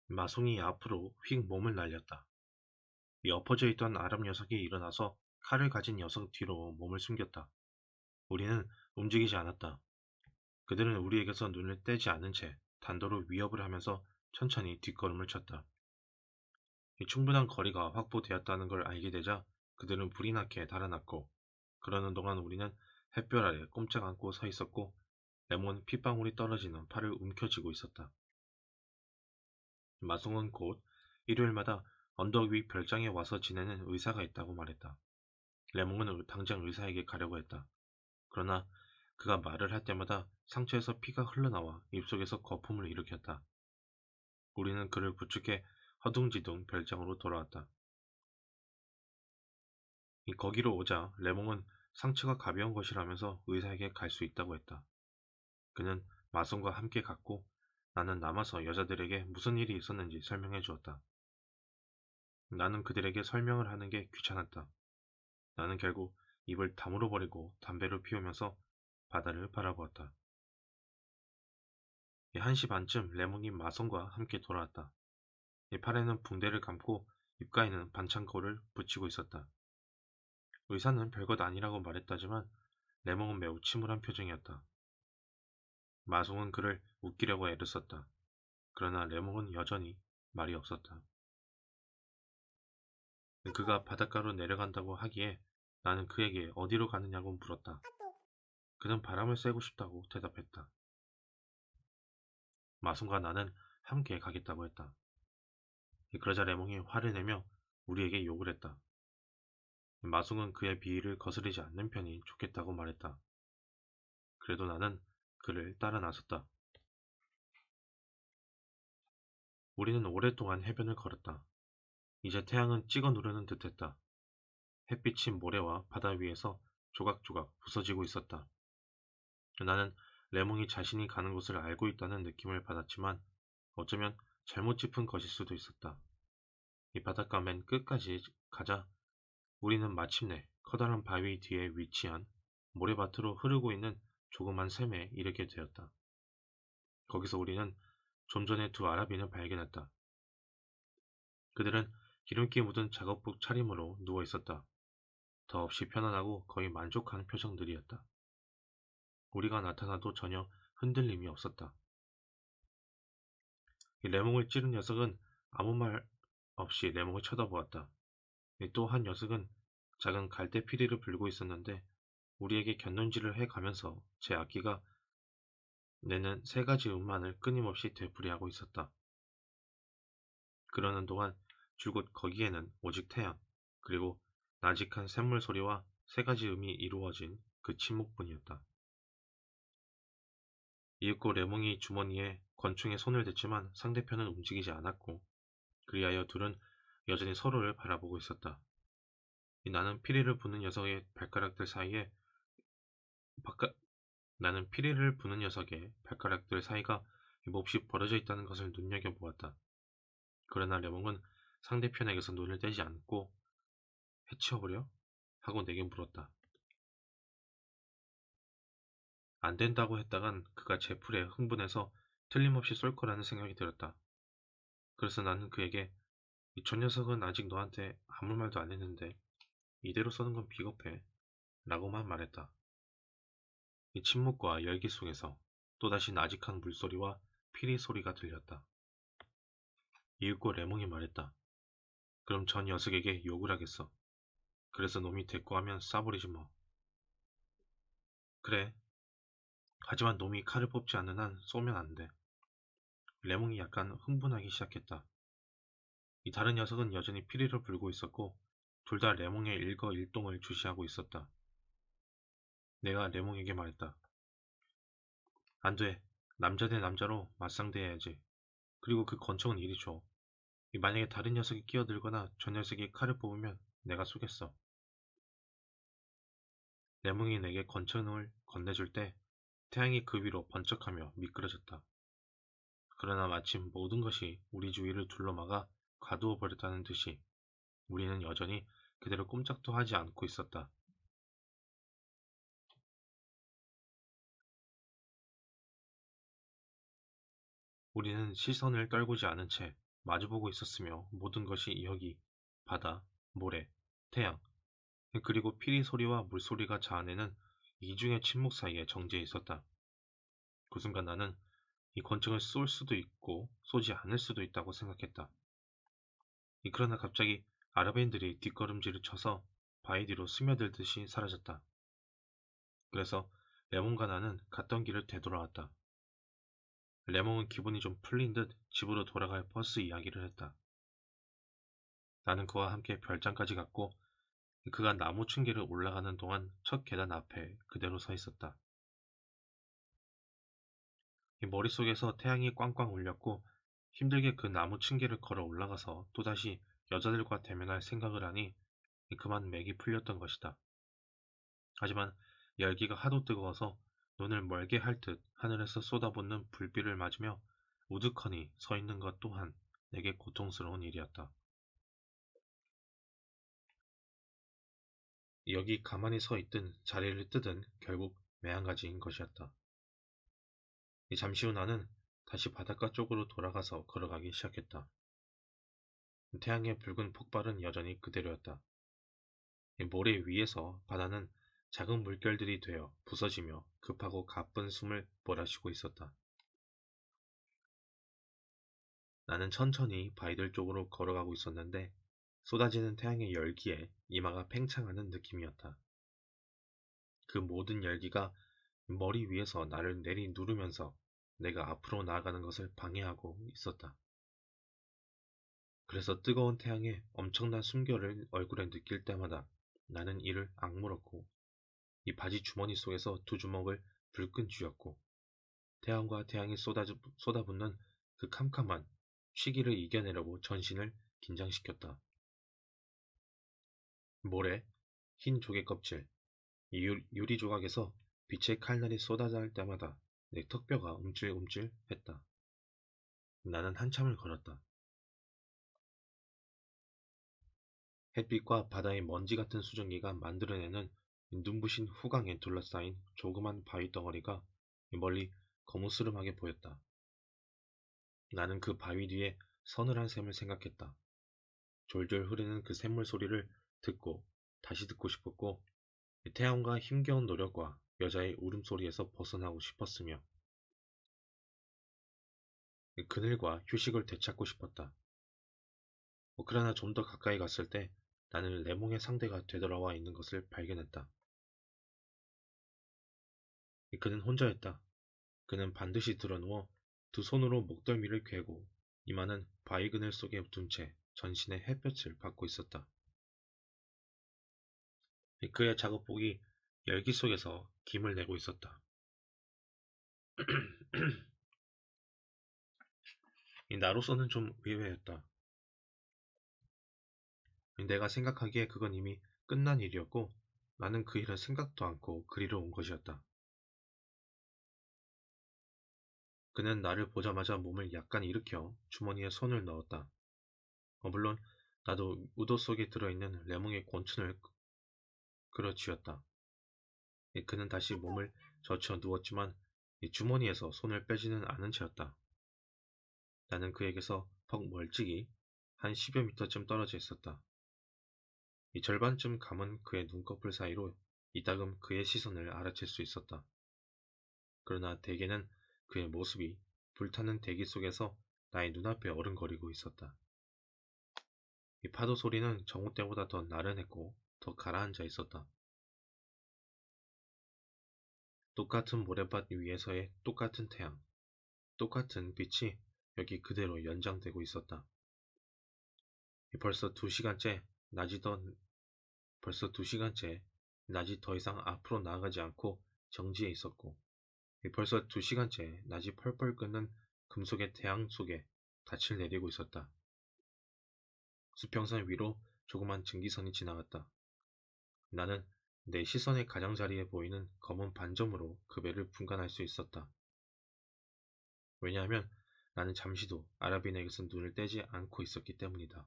마송이 앞으로 휙 몸을 날렸다. 이 엎어져 있던 아랍 녀석이 일어나서 칼을 가진 녀석 뒤로 몸을 숨겼다. 우리는 움직이지 않았다. 그들은 우리에게서 눈을 떼지 않은 채 단도로 위협을 하면서 천천히 뒷걸음을 쳤다. 이 충분한 거리가 확보되었다는 걸 알게 되자 그들은 불이 나게 달아났고, 그러는 동안 우리는 햇볕 아래 꼼짝 않고 서 있었고, 레몬은 핏방울이 떨어지는 팔을 움켜쥐고 있었다. 마송은 곧 일요일마다 언덕 위 별장에 와서 지내는 의사가 있다고 말했다. 레몬은 당장 의사에게 가려고 했다. 그러나 그가 말을 할 때마다 상처에서 피가 흘러나와 입속에서 거품을 일으켰다. 우리는 그를 부축해 허둥지둥 별장으로 돌아왔다. 거기로 오자 레몽은 상처가 가벼운 것이라면서 의사에게 갈 수 있다고 했다. 그는 마송과 함께 갔고 나는 남아서 여자들에게 무슨 일이 있었는지 설명해 주었다. 나는 그들에게 설명을 하는 게 귀찮았다. 나는 결국 입을 다물어 버리고 담배를 피우면서 바다를 바라보았다. 1시 반쯤 레몽이 마송과 함께 돌아왔다. 팔에는 붕대를 감고 입가에는 반창고를 붙이고 있었다. 의사는 별것 아니라고 말했다지만 레몽은 매우 침울한 표정이었다. 마송은 그를 웃기려고 애를 썼다. 그러나 레몽은 여전히 말이 없었다. 그가 바닷가로 내려간다고 하기에 나는 그에게 어디로 가느냐고 물었다. 그는 바람을 쐬고 싶다고 대답했다. 마송과 나는 함께 가겠다고 했다. 그러자 레몽이 화를 내며 우리에게 욕을 했다. 마송은 그의 비위를 거스르지 않는 편이 좋겠다고 말했다. 그래도 나는 그를 따라 나섰다. 우리는 오랫동안 해변을 걸었다. 이제 태양은 찍어 누르는 듯했다. 햇빛이 모래와 바다 위에서 조각조각 부서지고 있었다. 나는 레몽이 자신이 가는 곳을 알고 있다는 느낌을 받았지만 어쩌면 잘못 짚은 것일 수도 있었다. 이 바닷가 맨 끝까지 가자 우리는 마침내 커다란 바위 뒤에 위치한 모래밭으로 흐르고 있는 조그만 샘에 이르게 되었다. 거기서 우리는 좀 전에 두 아랍인을 발견했다. 그들은 기름기 묻은 작업복 차림으로 누워 있었다. 더없이 편안하고 거의 만족한 표정들이었다. 우리가 나타나도 전혀 흔들림이 없었다. 이 레몽을 찌른 녀석은 아무 말 없이 레몽을 쳐다보았다. 또 한 녀석은 작은 갈대 피리를 불고 있었는데 우리에게 곁눈질을 해가면서 제 악기가 내는 세 가지 음만을 끊임없이 되풀이하고 있었다. 그러는 동안 줄곧 거기에는 오직 태양, 그리고 나직한 샘물 소리와 세 가지 음이 이루어진 그 침묵뿐이었다. 이윽고 레몽이 주머니에 권총에 손을 댔지만 상대편은 움직이지 않았고 그리하여 둘은 여전히 서로를 바라보고 있었다. 나는 피리를 부는 녀석의 발가락들 사이에 바깥 나는 피리를 부는 녀석의 발가락들 사이가 몹시 벌어져 있다는 것을 눈여겨보았다. 그러나 레몽은 상대편에게서 눈을 떼지 않고 해치워버려? 하고 내게 물었다. 안 된다고 했다간 그가 제 풀에 흥분해서 틀림없이 쏠 거라는 생각이 들었다. 그래서 나는 그에게 저 녀석은 아직 너한테 아무 말도 안 했는데 이대로 쏘는 건 비겁해 라고만 말했다. 이 침묵과 열기 속에서 또다시 나직한 물소리와 피리 소리가 들렸다. 이윽고 레몽이 말했다. 그럼 전 녀석에게 욕을 하겠어. 그래서 놈이 대꾸하면 쏴버리지 뭐. 그래. 하지만 놈이 칼을 뽑지 않는 한 쏘면 안 돼. 레몽이 약간 흥분하기 시작했다. 이 다른 녀석은 여전히 피리를 불고 있었고 둘 다 레몽의 일거일동을 주시하고 있었다. 내가 레몽에게 말했다. 안 돼. 남자 대 남자로 맞상대해야지. 그리고 그 권총은 이리 줘. 만약에 다른 녀석이 끼어들거나 저 녀석이 칼을 뽑으면 내가 쏘겠어. 레몽이 내게 권총을 건네줄 때 태양이 그 위로 번쩍하며 미끄러졌다. 그러나 마침 모든 것이 우리 주위를 둘러막아 가두어 버렸다는 듯이 우리는 여전히 그대로 꼼짝도 하지 않고 있었다. 우리는 시선을 떨구지 않은 채 마주보고 있었으며 모든 것이 여기, 바다, 모래, 태양, 그리고 피리 소리와 물소리가 자아내는 이중의 침묵 사이에 정지해 있었다. 그 순간 나는 이 권총을 쏠 수도 있고 쏘지 않을 수도 있다고 생각했다. 그러나 갑자기 아랍인들이 뒷걸음질을 쳐서 바위 뒤로 스며들듯이 사라졌다. 그래서 레몬과 나는 갔던 길을 되돌아왔다. 레몬은 기분이 좀 풀린 듯 집으로 돌아갈 버스 이야기를 했다. 나는 그와 함께 별장까지 갔고 그가 나무 층계를 올라가는 동안 첫 계단 앞에 그대로 서 있었다. 머릿속에서 태양이 꽝꽝 울렸고 힘들게 그 나무 층계를 걸어 올라가서 또다시 여자들과 대면할 생각을 하니 그만 맥이 풀렸던 것이다. 하지만 열기가 하도 뜨거워서 눈을 멀게 할 듯 하늘에서 쏟아붓는 불빛을 맞으며 우두커니 서 있는 것 또한 내게 고통스러운 일이었다. 여기 가만히 서 있든 자리를 뜨든 결국 매한가지인 것이었다. 잠시 후 나는 다시 바닷가 쪽으로 돌아가서 걸어가기 시작했다. 태양의 붉은 폭발은 여전히 그대로였다. 모래 위에서 바다는 작은 물결들이 되어 부서지며 급하고 가쁜 숨을 몰아쉬고 있었다. 나는 천천히 바위들 쪽으로 걸어가고 있었는데 쏟아지는 태양의 열기에 이마가 팽창하는 느낌이었다. 그 모든 열기가 머리 위에서 나를 내리 누르면서 내가 앞으로 나아가는 것을 방해하고 있었다. 그래서 뜨거운 태양의 엄청난 숨결을 얼굴에 느낄 때마다 나는 이를 악물었고 이 바지 주머니 속에서 두 주먹을 불끈 쥐었고 태양과 태양이 쏟아붓는 그 캄캄한 쉬기를 이겨내려고 전신을 긴장시켰다. 모래, 흰 조개 껍질, 유리 조각에서 빛의 칼날이 쏟아질 때마다 내 턱뼈가 움찔움찔 했다. 나는 한참을 걸었다. 햇빛과 바다의 먼지 같은 수증기가 만들어내는 눈부신 후광에 둘러싸인 조그만 바위 덩어리가 멀리 거무스름하게 보였다. 나는 그 바위 뒤에 서늘한 샘을 생각했다. 졸졸 흐르는 그 샘물 소리를 듣고 다시 듣고 싶었고 태양과 힘겨운 노력과 여자의 울음소리에서 벗어나고 싶었으며 그늘과 휴식을 되찾고 싶었다. 그러나 좀 더 가까이 갔을 때 나는 레몽의 상대가 되돌아와 있는 것을 발견했다. 그는 혼자였다. 그는 반드시 드러누워 두 손으로 목덜미를 괴고 이마는 바위 그늘 속에 둔 채 전신의 햇볕을 받고 있었다. 그의 작업복이 열기 속에서 김을 내고 있었다. 나로서는 좀 의외였다. 내가 생각하기에 그건 이미 끝난 일이었고 나는 그 일은 생각도 않고 그리로 온 것이었다. 그는 나를 보자마자 몸을 약간 일으켜 주머니에 손을 넣었다. 물론 나도 우도 속에 들어있는 레몽의 권춘을 끌어쥐었다. 그는 다시 몸을 젖혀 누웠지만 주머니에서 손을 빼지는 않은 채였다. 나는 그에게서 퍽 멀찍이 한 10여 미터쯤 떨어져 있었다. 이 절반쯤 감은 그의 눈꺼풀 사이로 이따금 그의 시선을 알아챌 수 있었다. 그러나 대개는 그의 모습이 불타는 대기 속에서 나의 눈앞에 어른거리고 있었다. 이 파도 소리는 정오 때보다 더 나른했고 더 가라앉아 있었다. 똑같은 모래밭 위에서의 똑같은 태양, 똑같은 빛이 여기 그대로 연장되고 있었다. 벌써 2시간째 낮이 더 이상 앞으로 나아가지 않고 정지해 있었고 벌써 2시간째 낮이 펄펄 끓는 금속의 태양 속에 닻을 내리고 있었다. 수평선 위로 조그만 증기선이 지나갔다. 나는 내 시선의 가장자리에 보이는 검은 반점으로 그 배를 분간할 수 있었다. 왜냐하면 나는 잠시도 아랍인에게서 눈을 떼지 않고 있었기 때문이다.